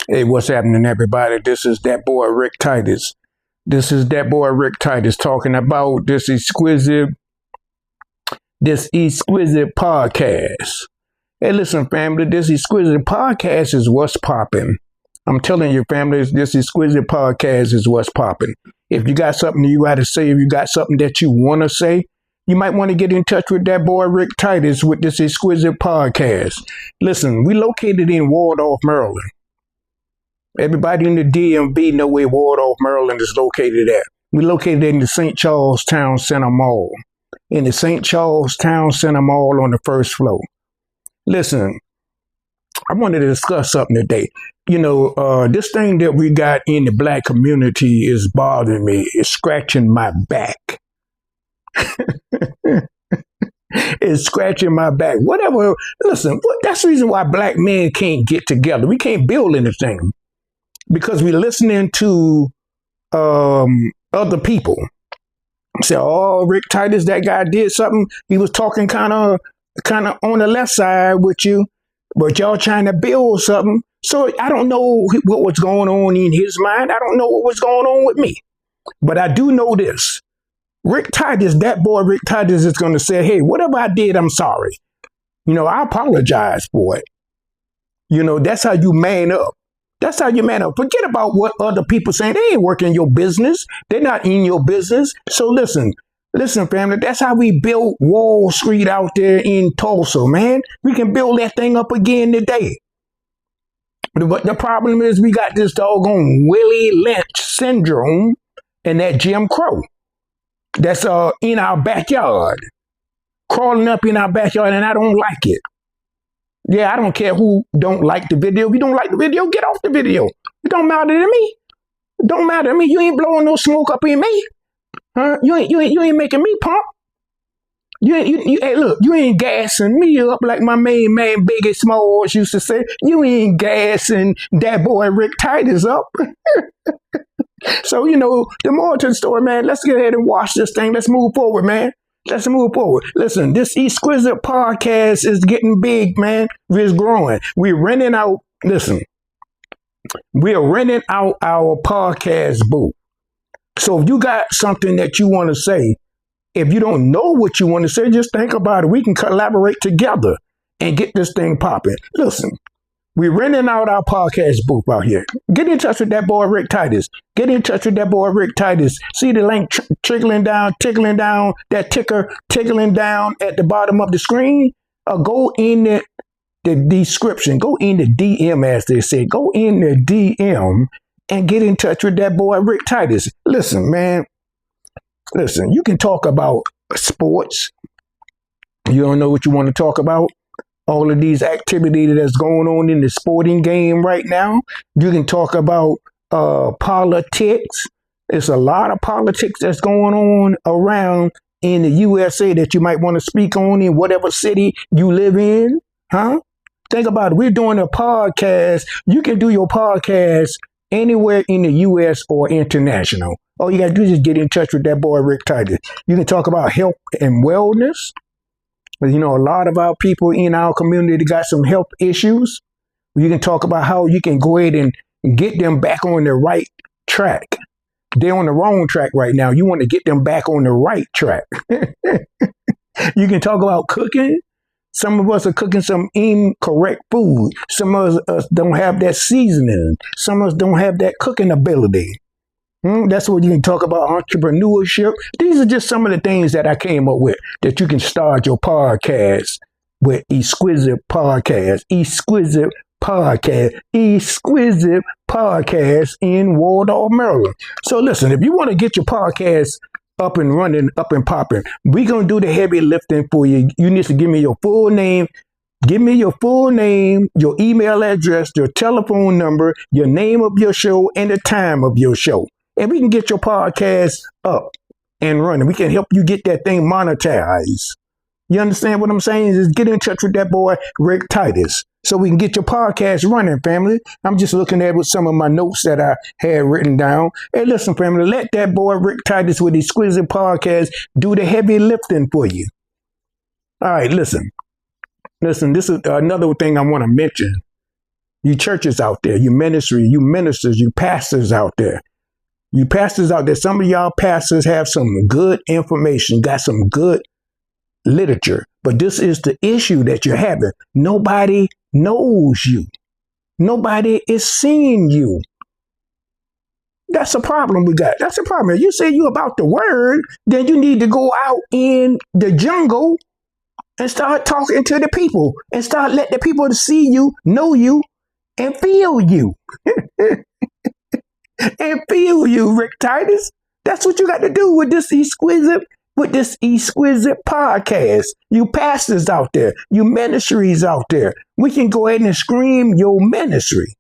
Hey, what's happening, everybody? This is that boy Rick Titus. This is that boy Rick Titus talking about this exquisite podcast. Hey, listen, family, this exquisite podcast is what's popping. I'm telling you, family, this exquisite podcast is what's popping. If you got something you got to say, if you got something that you want to say, you might want to get in touch with that boy Rick Titus with this exquisite podcast. Listen, we located in Waldorf, Maryland. Everybody in the DMV know where Waldorf, Maryland is located at. We located in the St. Charles Town Center Mall. In the St. Charles Town Center Mall on the first floor. Listen, I wanted to discuss something today. You know, this thing that we got in the black community is bothering me. It's scratching my back. It's scratching my back. Whatever. Listen, that's the reason why black men can't get together. We can't build anything. Because we're listening to other people. Say, oh, Rick Titus, that guy did something. He was talking kind of on the left side with you, but y'all trying to build something. So I don't know what was going on in his mind. I don't know what was going on with me. But I do know this. Rick Titus, that boy Rick Titus is going to say, hey, whatever I did, I'm sorry. You know, I apologize for it. You know, that's how you man up. That's how you man up. Forget about what other people saying. They ain't working your business. They're not in your business. So listen, family, that's how we built Wall Street out there in Tulsa, man. We can build that thing up again today. But the problem is we got this doggone Willie Lynch syndrome and that Jim Crow that's in our backyard, crawling up in our backyard, and I don't like it. Yeah, I don't care who don't like the video. If you don't like the video, get off the video. It don't matter to me. It don't matter to me. You ain't blowing no smoke up in me. Huh? You ain't making me pump. Hey, look, you ain't gassing me up like my main man Biggie Smalls used to say. You ain't gassing that boy Rick Titus up. So, you know, the moral to the story, man, let's get ahead and watch this thing. Let's move forward, man. Let's move forward. Listen, this exquisite podcast is getting big, man. It's growing. We're renting out our podcast booth. So if you got something that you want to say, if you don't know what you want to say, just think about it. We can collaborate together and get this thing popping. Listen, we're renting out our podcast booth out here. Get in touch with that boy Rick Titus. Get in touch with that boy Rick Titus. See the link tickling down, that ticker tickling down at the bottom of the screen? Go in the description. Go in the DM, as they say. Go in the DM and get in touch with that boy Rick Titus. Listen, man. Listen, you can talk about sports. You don't know what you want to talk about? All of these activities that's going on in the sporting game right now. You can talk about politics. There's a lot of politics that's going on around in the USA that you might want to speak on in whatever city you live in. Huh? Think about it. We're doing a podcast. You can do your podcast anywhere in the US or international. All you got to do is just get in touch with that boy Rick Titus. You can talk about health and wellness. You know, a lot of our people in our community got some health issues. You can talk about how you can go ahead and get them back on the right track. They're on the wrong track right now. You want to get them back on the right track. You can talk about cooking. Some of us are cooking some incorrect food. Some of us don't have that seasoning. Some of us don't have that cooking ability. That's what you can talk about, entrepreneurship. These are just some of the things that I came up with that you can start your podcast with. Exquisite podcast in Waldorf, Maryland. So listen, if you want to get your podcast up and running, up and popping, we're going to do the heavy lifting for you. You need to give me your full name. Give me your full name, your email address, your telephone number, your name of your show, and the time of your show. And we can get your podcast up and running. We can help you get that thing monetized. You understand what I'm saying? Just get in touch with that boy, Rick Titus, so we can get your podcast running, family. I'm just looking at with some of my notes that I had written down. Hey, listen, family, let that boy, Rick Titus, with Exquisite Podcast, do the heavy lifting for you. All right, listen, this is another thing I want to mention. You churches out there, you ministry, you ministers, you pastors out there. You pastors out there, some of y'all pastors have some good information, got some good literature. But this is the issue that you're having. Nobody knows you. Nobody is seeing you. That's a problem we got. That's a problem. If you say you about the word, then you need to go out in the jungle and start talking to the people and start letting the people see you, know you, and feel you. And feel you, Rick Titus. That's what you got to do with this exquisite podcast. You pastors out there, you ministries out there. We can go ahead and scream your ministry.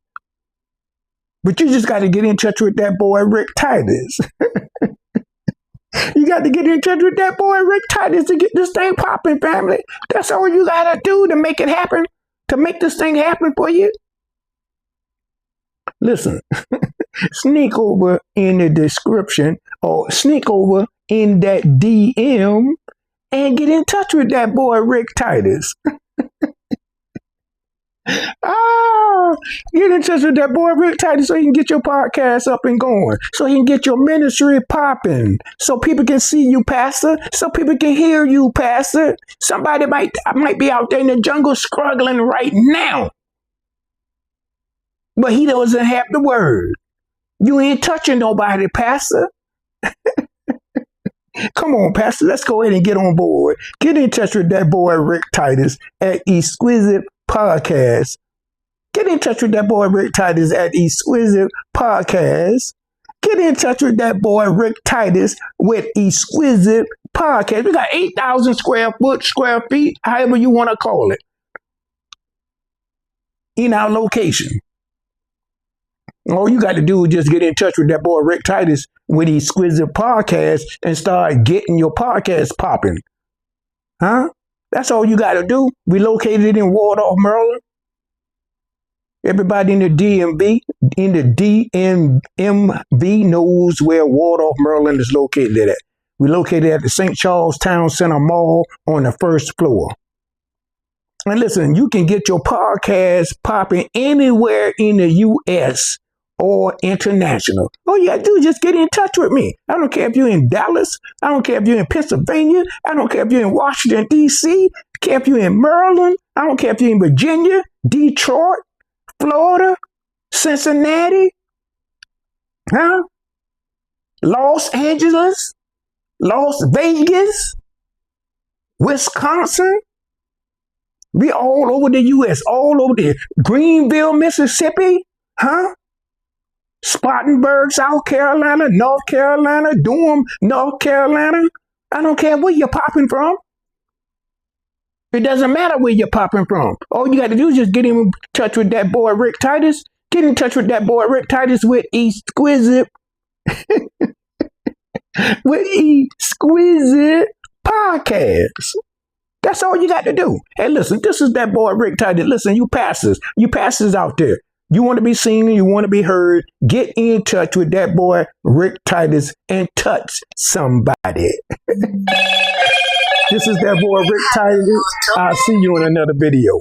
But you just got to get in touch with that boy, Rick Titus. You got to get in touch with that boy, Rick Titus, to get this thing popping, family. That's all you got to do to make it happen, to make this thing happen for you. Listen, sneak over in the description or sneak over in that DM and get in touch with that boy, Rick Titus. Get in touch with that boy, Rick Titus, so you can get your podcast up and going, so you can get your ministry popping, so people can see you, pastor, so people can hear you, pastor. Somebody might be out there in the jungle struggling right now, but he doesn't have the word. You ain't touching nobody, pastor. Come on, pastor, let's go ahead and get on board. Get in touch with that boy, Rick Titus, at Exquisite Podcast. Get in touch with that boy, Rick Titus, at Exquisite Podcast. Get in touch with that boy, Rick Titus, with Exquisite Podcast. We got 8,000 square feet, however you want to call it, in our location. All you got to do is just get in touch with that boy, Rick Titus, with Exquisite Podcast and start getting your podcast popping. Huh? That's all you got to do. We located in Waldorf, Maryland. Everybody in the DMV knows where Waldorf, Maryland is located at. We located at the St. Charles Town Center Mall on the first floor. And listen, you can get your podcast popping anywhere in the U.S. or international. All you got to do is just get in touch with me. I don't care if you're in Dallas. I don't care if you're in Pennsylvania. I don't care if you're in Washington, D.C. I don't care if you're in Maryland. I don't care if you're in Virginia, Detroit, Florida, Cincinnati, Los Angeles, Las Vegas, Wisconsin. We all over the U.S., all over there. Greenville, Mississippi, Spartanburg, South Carolina, North Carolina, Durham, North Carolina. I don't care where you're popping from. It doesn't matter where you're popping from. All you got to do is just get in touch with that boy, Rick Titus. Get in touch with that boy, Rick Titus, with Exquisite, with Exquisite Podcast. That's all you got to do. Hey, listen, this is that boy, Rick Titus. Listen, you pastors out there. You want to be seen, you want to be heard, get in touch with that boy, Rick Titus, and touch somebody. This is that boy, Rick Titus. I'll see you in another video.